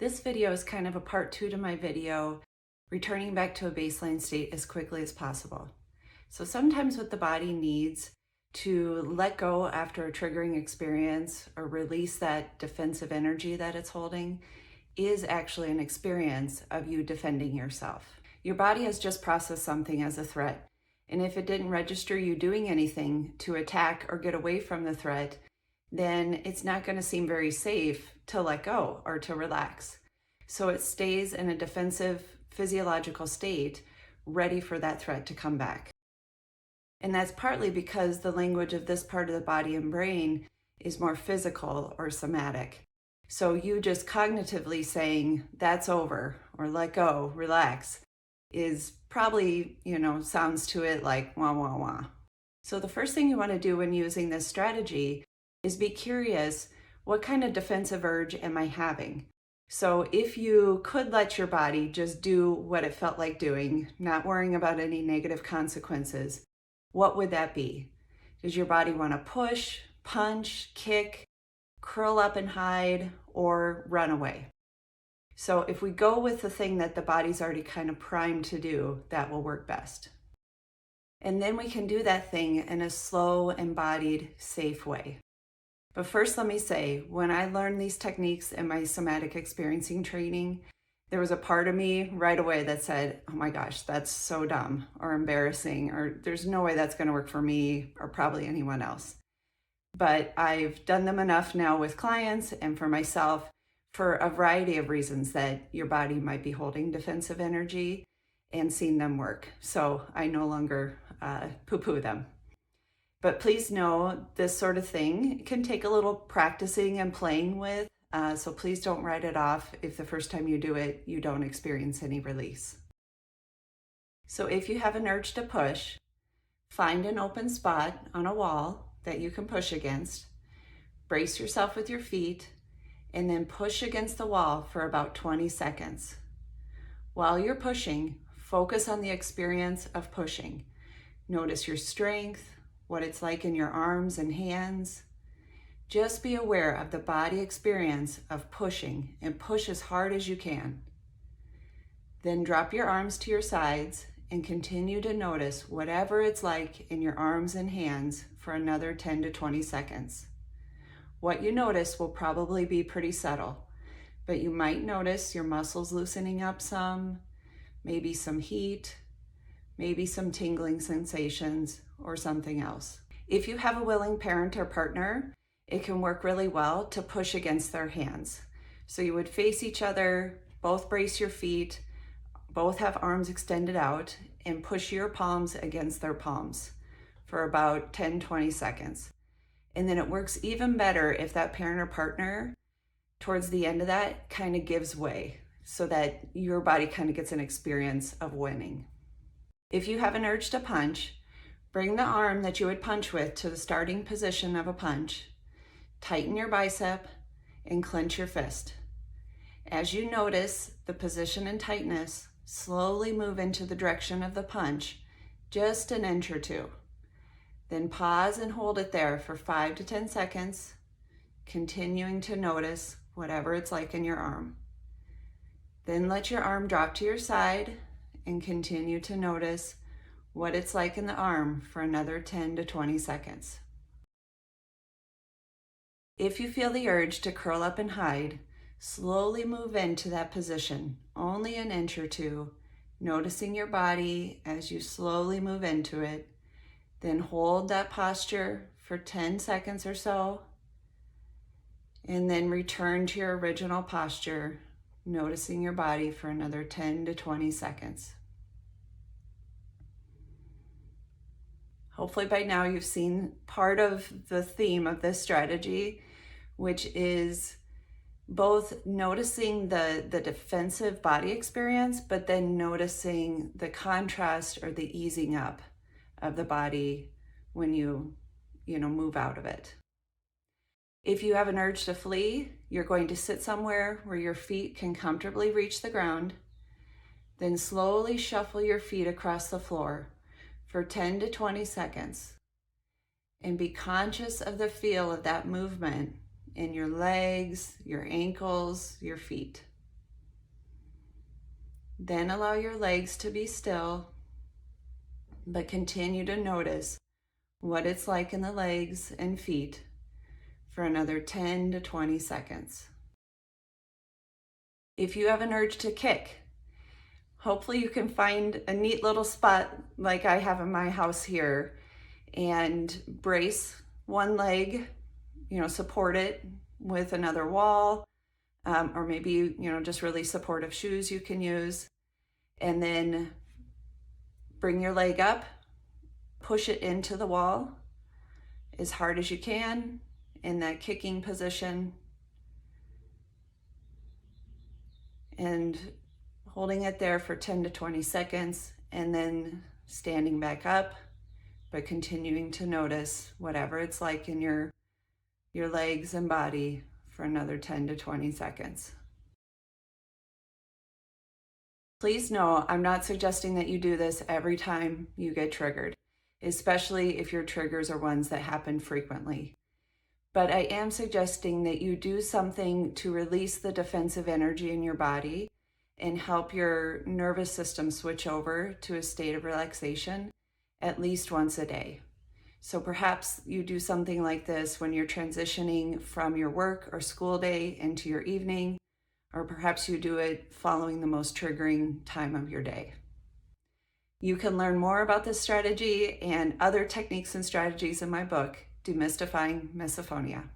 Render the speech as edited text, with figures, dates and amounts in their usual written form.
This video is kind of a part 2 to my video, returning back to a baseline state as quickly as possible. So sometimes what the body needs to let go after a triggering experience or release that defensive energy that it's holding is actually an experience of you defending yourself. Your body has just processed something as a threat, and if it didn't register you doing anything to attack or get away from the threat, then it's not going to seem very safe to let go or to relax. So it stays in a defensive physiological state, ready for that threat to come back. And that's partly because the language of this part of the body and brain is more physical or somatic. So you just cognitively saying, that's over, or let go, relax, is probably, sounds to it like wah, wah, wah. So the first thing you want to do when using this strategy is be curious, what kind of defensive urge am I having? So if you could let your body just do what it felt like doing, not worrying about any negative consequences, what would that be? Does your body want to push, punch, kick, curl up and hide, or run away? So if we go with the thing that the body's already kind of primed to do, that will work best. And then we can do that thing in a slow, embodied, safe way. But first, let me say, when I learned these techniques in my somatic experiencing training, there was a part of me right away that said, oh my gosh, that's so dumb or embarrassing, or there's no way that's going to work for me or probably anyone else. But I've done them enough now with clients and for myself for a variety of reasons that your body might be holding defensive energy and seen them work. So I no longer poo-poo them. But please know this sort of thing can take a little practicing and playing with. So please don't write it off if the first time you do it, you don't experience any release. So if you have an urge to push, find an open spot on a wall that you can push against, brace yourself with your feet, and then push against the wall for about 20 seconds. While you're pushing, focus on the experience of pushing. Notice your strength, what it's like in your arms and hands. Just be aware of the body experience of pushing and push as hard as you can. Then drop your arms to your sides and continue to notice whatever it's like in your arms and hands for another 10 to 20 seconds. What you notice will probably be pretty subtle, but you might notice your muscles loosening up some, maybe some heat, maybe some tingling sensations, or something else. If you have a willing parent or partner, it can work really well to push against their hands. So you would face each other, both brace your feet, both have arms extended out, and push your palms against their palms for about 10-20 seconds. And then it works even better if that parent or partner, towards the end of that, kind of gives way so that your body kind of gets an experience of winning. If you have an urge to punch, bring the arm that you would punch with to the starting position of a punch, tighten your bicep, and clench your fist. As you notice the position and tightness, slowly move into the direction of the punch, just an inch or two. Then pause and hold it there for 5 to 10 seconds, continuing to notice whatever it's like in your arm. Then let your arm drop to your side and continue to notice what it's like in the arm for another 10 to 20 seconds. If you feel the urge to curl up and hide, slowly move into that position, only an inch or two, noticing your body as you slowly move into it. Then hold that posture for 10 seconds or so, and then return to your original posture, noticing your body for another 10 to 20 seconds. Hopefully by now you've seen part of the theme of this strategy, which is both noticing the defensive body experience, but then noticing the contrast or the easing up of the body when you move out of it. If you have an urge to flee, you're going to sit somewhere where your feet can comfortably reach the ground, then slowly shuffle your feet across the floor for 10 to 20 seconds, and be conscious of the feel of that movement in your legs, your ankles, your feet. Then allow your legs to be still, but continue to notice what it's like in the legs and feet for another 10 to 20 seconds. If you have an urge to kick, hopefully you can find a neat little spot like I have in my house here and brace one leg, support it with another wall, or maybe, just really supportive shoes you can use. And then bring your leg up, push it into the wall as hard as you can in that kicking position, and holding it there for 10 to 20 seconds, and then standing back up, but continuing to notice whatever it's like in your legs and body for another 10 to 20 seconds. Please know I'm not suggesting that you do this every time you get triggered, especially if your triggers are ones that happen frequently. But I am suggesting that you do something to release the defensive energy in your body and help your nervous system switch over to a state of relaxation at least once a day. So perhaps you do something like this when you're transitioning from your work or school day into your evening, or perhaps you do it following the most triggering time of your day. You can learn more about this strategy and other techniques and strategies in my book, Demystifying Misophonia.